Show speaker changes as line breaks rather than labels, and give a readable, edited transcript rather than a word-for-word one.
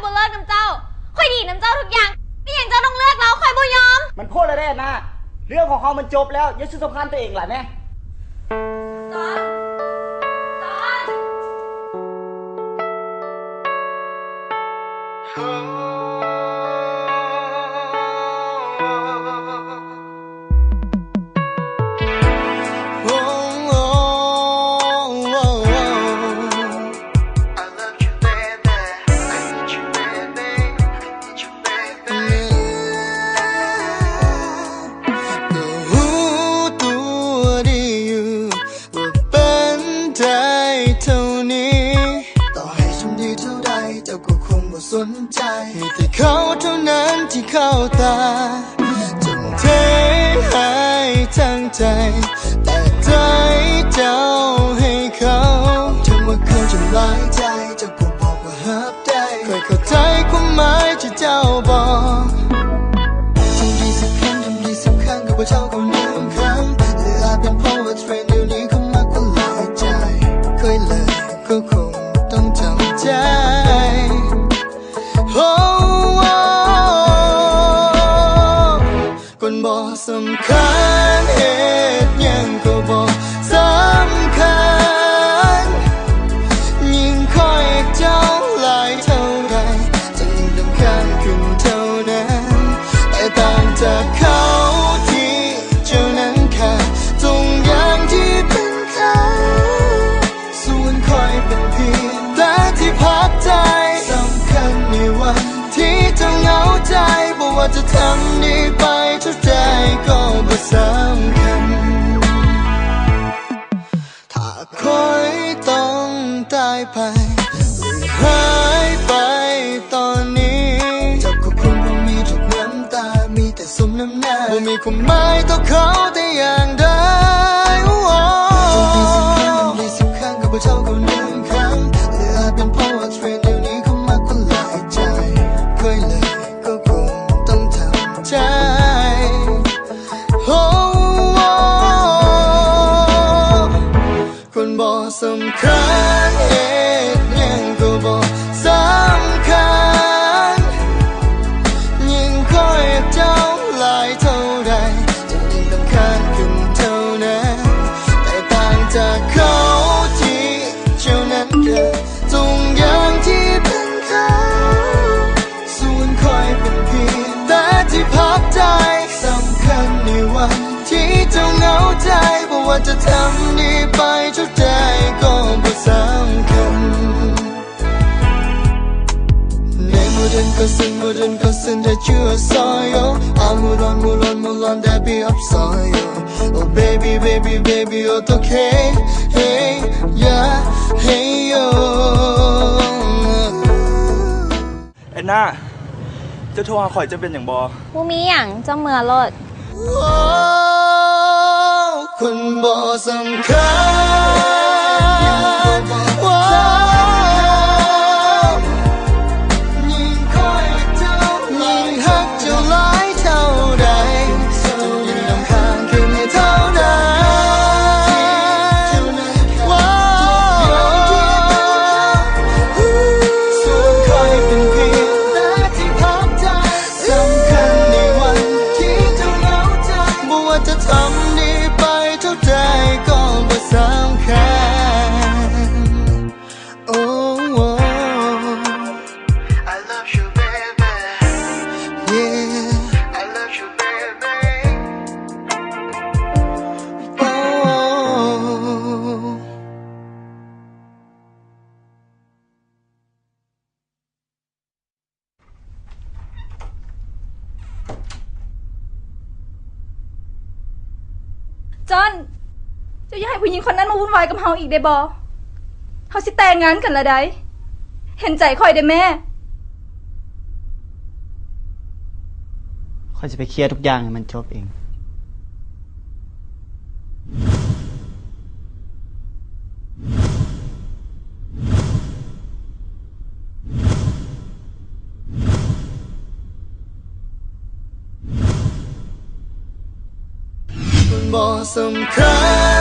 บ่เลิกน้ำเจ้าค่อยดีน้ำเจ้าทุกอย่างไม่อย่างเจ้าต้องเลือกเราค่อยบ่ยอม
มันพูดอะไรได้นะเรื่องของเขามันจบแล้วอย่าซื้อสำคัญตัวเองล่ะแม่
จอน
สนใจมีแต่เขาเท่านั้นที่เข้าตาจนเทให้ทั้งใจแต่ใจเจ้าให้เขาถึงว่าเขาจะหลายใจเจ้าก็บอกว่าฮับได้เคยเข้าใจความหมายที่เจ้าบอกทำดีสักครั้งทำดีสักครั้งกับว่าเจ้าก็ลืมคำหรืออาจเป็นเพราะว่าเทรนด์เดี๋ยวนี้เขามากกว่าหลายใจเคยเลยก็คงต้องทำใจคนบอกสำคัญเหตุยังก็บอกสำคัญยิ่งคอยเจ้าหลายเท่าไรจะยิ่งสำคัญขึ้นเท่านั้นแต่ต่างจากเขาที่เจ้านั้นขาดตรงอย่างที่เป็นเขาส่วนคอยเป็นเพียงแต่ที่พักใจสำคัญในวันที่เธอเหงาใจบอกว่าจะทำดีไปเท่าใจก็บ่สำคัญถ้าคอยต้องตายไปหรือหายไปตอนนี้เจ้าก็คงบ่มีทุกน้ำตามีแต่สมน้ำหน้าบ่มีความหมายต่อเขาแต่อย่างใดทำดีสักครั้งทำดีสักครั้งกับเจ้าก็ลืมคำหรืออาจเป็นเพราะว่าเทรนด์เดี๋ยวนี้เขามากกว่าหลายใจเคยเลยก็คงต้องทำใจคนบอกสำคัญเหตุยังก็บอกสำคัญยิ่งคอยเจ้าหลายเท่าไรจะยิ่งสำคัญขึ้นเท่านั้นแต่ต่างจากเขาที่เจ้านั้นเกิดตรงอย่างที่เป็นเขาส่วนคอยเป็นเพียงแต่ที่พักใจสำคัญในวันที่เจ้าเหงาใจบอกว่าจะทำดีไปเท่าใจก็บ่สำคัญ내 모든 것은 다 주었어요 아무런 답이 없어요 Oh baby baby baby 어떡해 Hey yeah hey yo
เอ็นน่าจะโทรหาข่อยจะเป็นอย่างบอ
บ่มีหยังเจ้าเมื่อรถ
คนบอกสำคัญยิ่งคอยเจ้ายิ่งหักเจ้าหลายเท่าใดจะยิ่งรำคาญขึ้นเท่านั้นส่วนคอยเป็นเพียงแต่ที่พักใจสำคัญในวันที่เจ้าเหงาใจบอกว่าจะทำดีไปเท่าใจก็บ่สำคัญ Oh I love you baby Yeah I love you baby Oh
จอนเจ้าอย่าให้ผู้หญิงคนนั้นมาวุ่นวายกับเฮาอีกได้บ่เฮาสิแต่งงานกันละได้เห็นใจข่อยได้แม่
ค่อยจะไปเคลียร์ทุกอย่างให้มันจบเอง
บอกสำคัญ